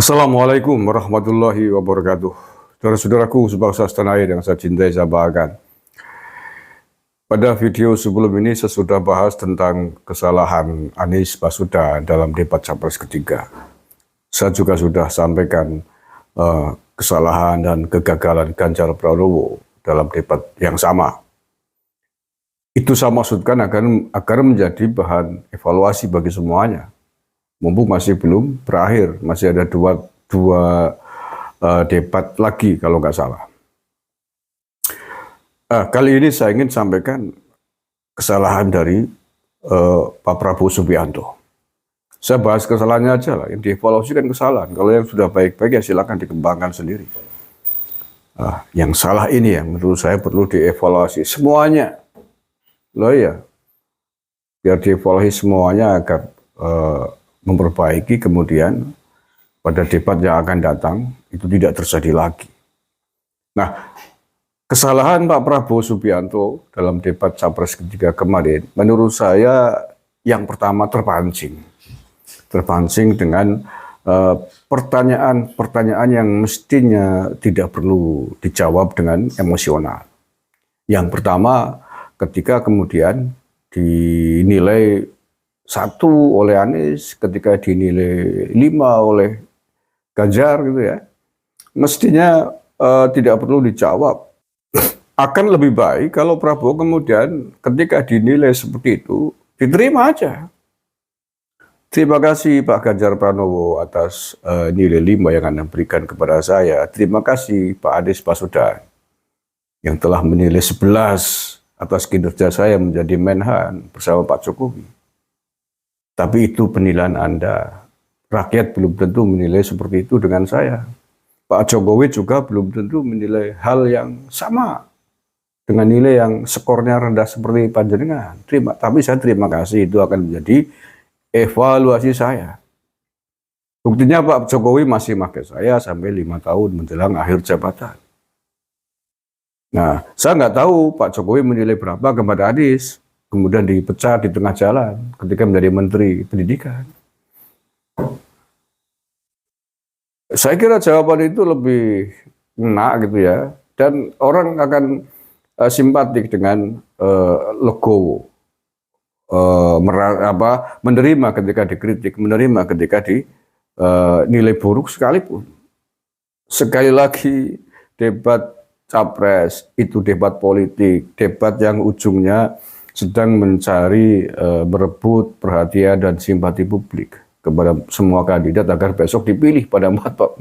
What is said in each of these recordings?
Assalamualaikum warahmatullahi wabarakatuh. Saudara-saudaraku sebangsa setanah air yang saya cintai, saya banggakan. Pada video sebelum ini saya sudah bahas tentang kesalahan Anies Baswedan dalam debat Capres ketiga. Saya juga sudah sampaikan kesalahan dan kegagalan Ganjar Pranowo dalam debat yang sama. Itu saya maksudkan agar menjadi bahan evaluasi bagi semuanya. Mumpung masih belum berakhir, masih ada dua debat lagi kalau nggak salah. Kali ini saya ingin sampaikan kesalahan dari Pak Prabowo Subianto. Saya bahas kesalahannya aja lah, yang dievaluasi kan kesalahan. Kalau yang sudah baik-baik ya silakan dikembangkan sendiri. Yang salah ini yang menurut saya perlu dievaluasi semuanya. Loh ya, biar dievaluasi semuanya agar memperbaiki kemudian pada debat yang akan datang itu tidak terjadi lagi. Nah, kesalahan Pak Prabowo Subianto dalam debat Capres ketiga kemarin, menurut saya yang pertama terpancing dengan pertanyaan-pertanyaan yang mestinya tidak perlu dijawab dengan emosional. Yang pertama, ketika kemudian dinilai 1 oleh Anies, ketika dinilai 5 oleh Ganjar gitu ya, mestinya tidak perlu dijawab. Akan lebih baik kalau Prabowo kemudian ketika dinilai seperti itu, diterima aja. Terima kasih Pak Ganjar Pranowo atas nilai 5 yang Anda berikan kepada saya. Terima kasih Pak Anies Baswedan yang telah menilai 11 atas kinerja saya menjadi Menhan bersama Pak Jokowi. Tapi itu penilaian Anda. Rakyat belum tentu menilai seperti itu dengan saya. Pak Jokowi juga belum tentu menilai hal yang sama dengan nilai yang skornya rendah seperti panjenengan. Tapi saya terima kasih, itu akan menjadi evaluasi saya. Buktinya Pak Jokowi masih pakai saya sampai 5 tahun menjelang akhir jabatan. Nah, saya nggak tahu Pak Jokowi menilai berapa kepada Anies, kemudian dipecat di tengah jalan ketika menjadi Menteri Pendidikan. Saya kira jawaban itu lebih enak gitu ya, dan orang akan simpatik dengan legowo, menerima ketika dikritik, menerima ketika dinilai buruk sekalipun. Sekali lagi, debat Capres itu debat politik, debat yang ujungnya sedang mencari merebut perhatian dan simpati publik kepada semua kandidat agar besok dipilih pada 14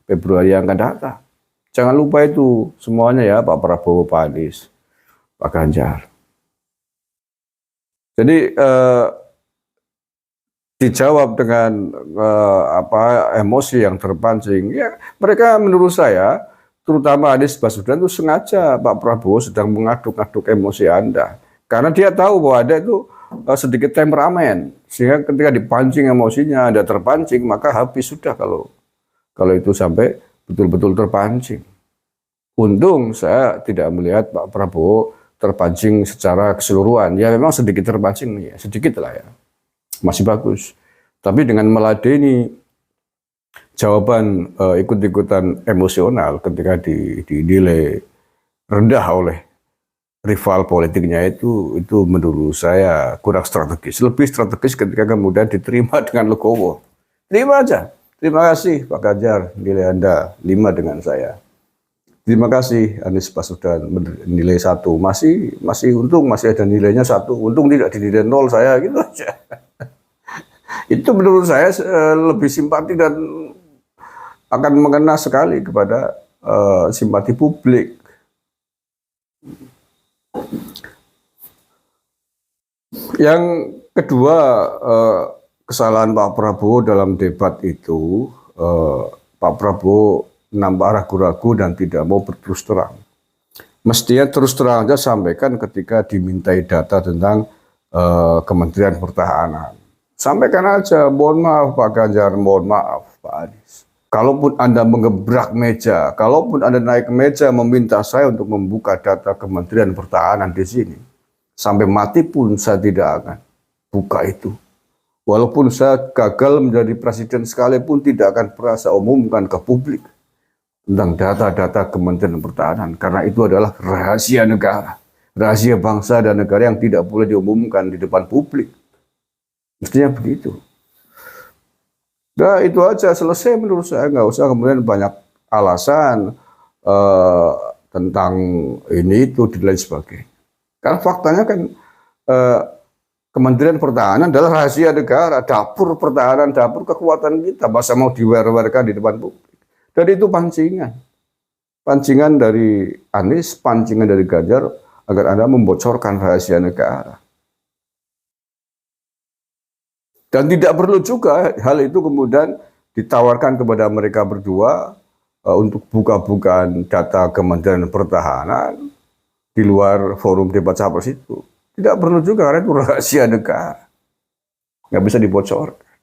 Februari yang akan datang. Jangan lupa itu semuanya ya, Pak Prabowo, Pak Anies, Pak Ganjar. Jadi dijawab dengan emosi yang terpancing. Ya, mereka menurut saya, terutama Anies Baswedan itu sengaja Pak Prabowo sedang mengaduk-aduk emosi Anda. Karena dia tahu bahwa Anda itu sedikit temperamen, sehingga ketika dipancing emosinya, Anda terpancing, maka habis sudah kalau itu sampai betul-betul terpancing. Untung saya tidak melihat Pak Prabowo terpancing secara keseluruhan. Ya memang sedikit terpancing, ya sedikit lah ya, masih bagus. Tapi dengan meladeni jawaban ikut-ikutan emosional ketika dinilai rendah oleh rival politiknya itu menurut saya kurang strategis. Lebih strategis ketika kemudian diterima dengan legowo. Terima aja. Terima kasih Pak Ganjar, nilai Anda 5 dengan saya. Terima kasih Anies Baswedan nilai 1. Masih untung masih ada nilainya 1. Untung tidak dinilai 0 saya, gitu aja. Itu menurut saya lebih simpati dan akan mengena sekali kepada simpati publik. Yang kedua, kesalahan Pak Prabowo dalam debat itu, Pak Prabowo nampak ragu-ragu dan tidak mau berterus terang. Mestinya terus terang aja sampaikan ketika dimintai data tentang Kementerian Pertahanan. Sampaikan aja, mohon maaf Pak Ganjar, mohon maaf Pak Anies. Kalaupun Anda mengebrak meja, kalaupun Anda naik ke meja meminta saya untuk membuka data Kementerian Pertahanan di sini, sampai mati pun saya tidak akan buka itu. Walaupun saya gagal menjadi presiden sekalipun tidak akan pernah saya umumkan ke publik tentang data-data Kementerian Pertahanan, karena itu adalah rahasia negara, rahasia bangsa dan negara yang tidak boleh diumumkan di depan publik. Mestinya begitu. Nah, itu aja selesai menurut saya, nggak usah kemudian banyak alasan eh, tentang ini itu dan lain sebagainya. Karena faktanya kan eh, Kementerian Pertahanan adalah rahasia negara, dapur pertahanan, dapur kekuatan kita. Masa mau diwer-werkan di depan publik. Dan itu pancingan. Pancingan dari Anies, pancingan dari Ganjar, agar Anda membocorkan rahasia negara. Dan tidak perlu juga hal itu kemudian ditawarkan kepada mereka berdua untuk buka-bukaan data Kementerian Pertahanan di luar forum debat capres itu. Tidak perlu juga, karena itu rahasia negara. Nggak bisa dibocorkan.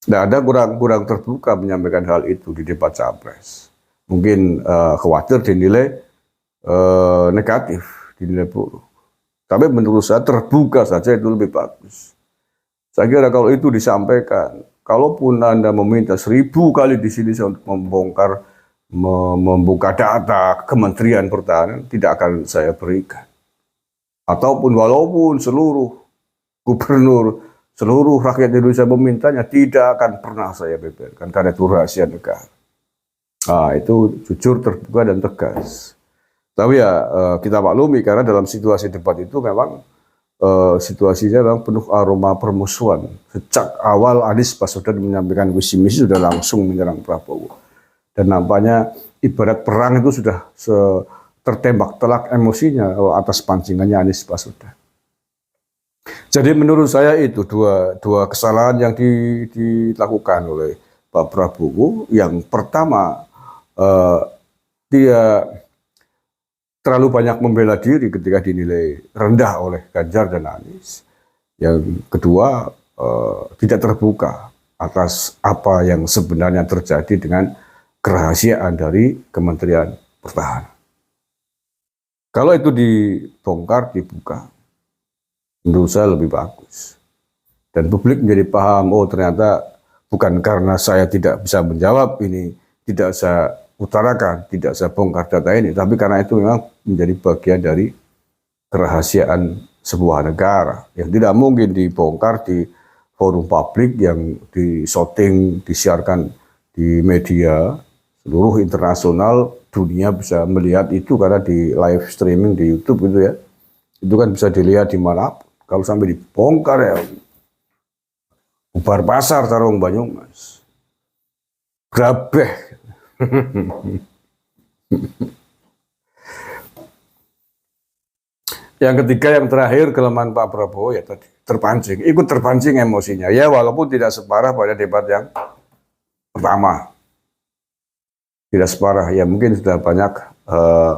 Nah, ada kurang terbuka menyampaikan hal itu di debat capres. Mungkin khawatir dinilai negatif, dinilai buruk. Tapi menurut saya terbuka saja itu lebih bagus. Saya kira kalau itu disampaikan, kalaupun Anda meminta 1000 kali di sini untuk membongkar, membuka data Kementerian Pertahanan, tidak akan saya berikan. Ataupun walaupun seluruh gubernur, seluruh rakyat Indonesia memintanya, tidak akan pernah saya beberkan, karena itu rahasia negara. Nah, itu jujur, terbuka, dan tegas. Tapi ya kita maklumi, karena dalam situasi debat itu memang situasinya memang penuh aroma permusuhan. Sejak awal Anies Baswedan menyampaikan visi misi sudah langsung menyerang Prabowo. Dan nampaknya ibarat perang itu sudah tertembak telak emosinya atas pancingannya Anies Baswedan. Jadi menurut saya itu dua kesalahan yang dilakukan oleh Pak Prabowo. Yang pertama, dia terlalu banyak membela diri ketika dinilai rendah oleh Ganjar dan Anies. Yang kedua, tidak terbuka atas apa yang sebenarnya terjadi dengan kerahasiaan dari Kementerian Pertahanan. Kalau itu dibongkar, dibuka, menurut saya lebih bagus. Dan publik menjadi paham, oh ternyata bukan karena saya tidak bisa menjawab ini, tidak saya utarakan, tidak saya bongkar data ini, tapi karena itu memang menjadi bagian dari kerahasiaan sebuah negara yang tidak mungkin dibongkar di forum publik yang disyuting, disiarkan di media seluruh internasional. Dunia bisa melihat itu karena di live streaming di YouTube gitu ya. Itu kan bisa dilihat di mana. Kalau sampai dibongkar ya, bubar pasar Tarung Banyumas. Grabeh. Yang ketiga, yang terakhir, kelemahan Pak Prabowo ya tadi terpancing, ikut terpancing emosinya. Ya walaupun tidak separah pada debat yang pertama. Tidak separah, ya mungkin sudah banyak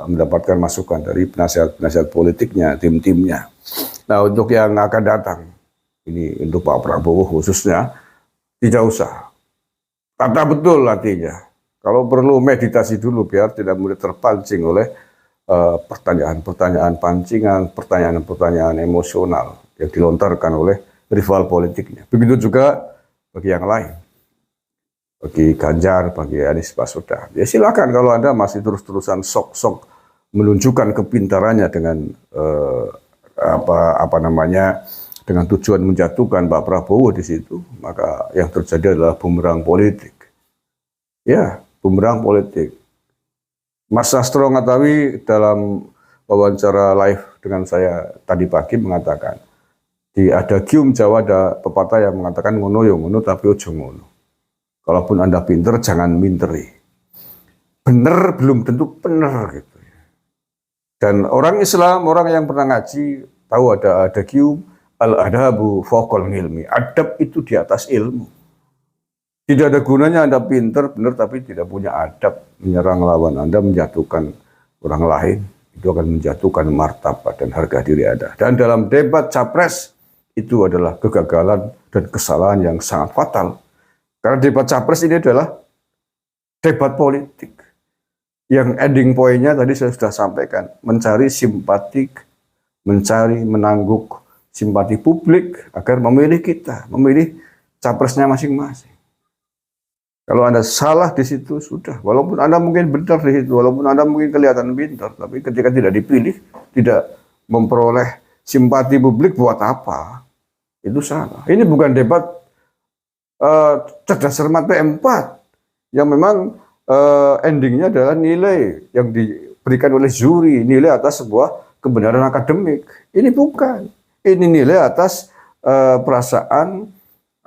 mendapatkan masukan dari penasihat politiknya, tim-timnya. Nah, untuk yang akan datang, ini untuk Pak Prabowo khususnya, tidak usah. Tata betul artinya. Kalau perlu meditasi dulu biar tidak mudah terpancing oleh pertanyaan-pertanyaan pancingan, pertanyaan-pertanyaan emosional yang dilontarkan oleh rival politiknya. Begitu juga bagi yang lain. Bagi Ganjar, bagi Anies Baswedan. Ya silakan kalau Anda masih terus-terusan sok-sok menunjukkan kepintarannya dengan dengan tujuan menjatuhkan Pak Prabowo di situ, maka yang terjadi adalah bumerang politik. Ya, bumerang politik. Mas Sastro Ngatawi dalam wawancara live dengan saya tadi pagi mengatakan, ada gium Jawa, ada pepatah yang mengatakan ngono yo ngono tapi ojo ngono. Kalaupun Anda pinter, jangan minteri. Bener belum tentu benar gitu. Dan orang Islam, orang yang pernah ngaji, tahu ada gium, al-adabu fawqal ilmi. Adab itu di atas ilmu. Tidak ada gunanya Anda pinter, benar, tapi tidak punya adab. Menyerang lawan Anda, menjatuhkan orang lain. Itu akan menjatuhkan martabat dan harga diri Anda. Dan dalam debat capres, itu adalah kegagalan dan kesalahan yang sangat fatal. Karena debat capres ini adalah debat politik. Yang ending poinnya tadi saya sudah sampaikan. Mencari simpatik, mencari menangguk simpati publik agar memilih kita, memilih capresnya masing-masing. Kalau Anda salah di situ, sudah. Walaupun Anda mungkin benar di situ, walaupun Anda mungkin kelihatan pintar, tapi ketika tidak dipilih, tidak memperoleh simpati publik, buat apa? Itu salah. Ini bukan debat cerdas cermat P4, yang memang endingnya adalah nilai yang diberikan oleh juri, nilai atas sebuah kebenaran akademik. Ini bukan. Ini nilai atas perasaan,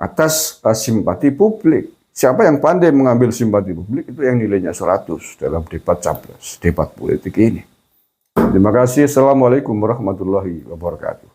atas simpati publik. Siapa yang pandai mengambil simpati publik, itu yang nilainya 100 dalam debat capres, debat politik ini. Terima kasih. Assalamualaikum warahmatullahi wabarakatuh.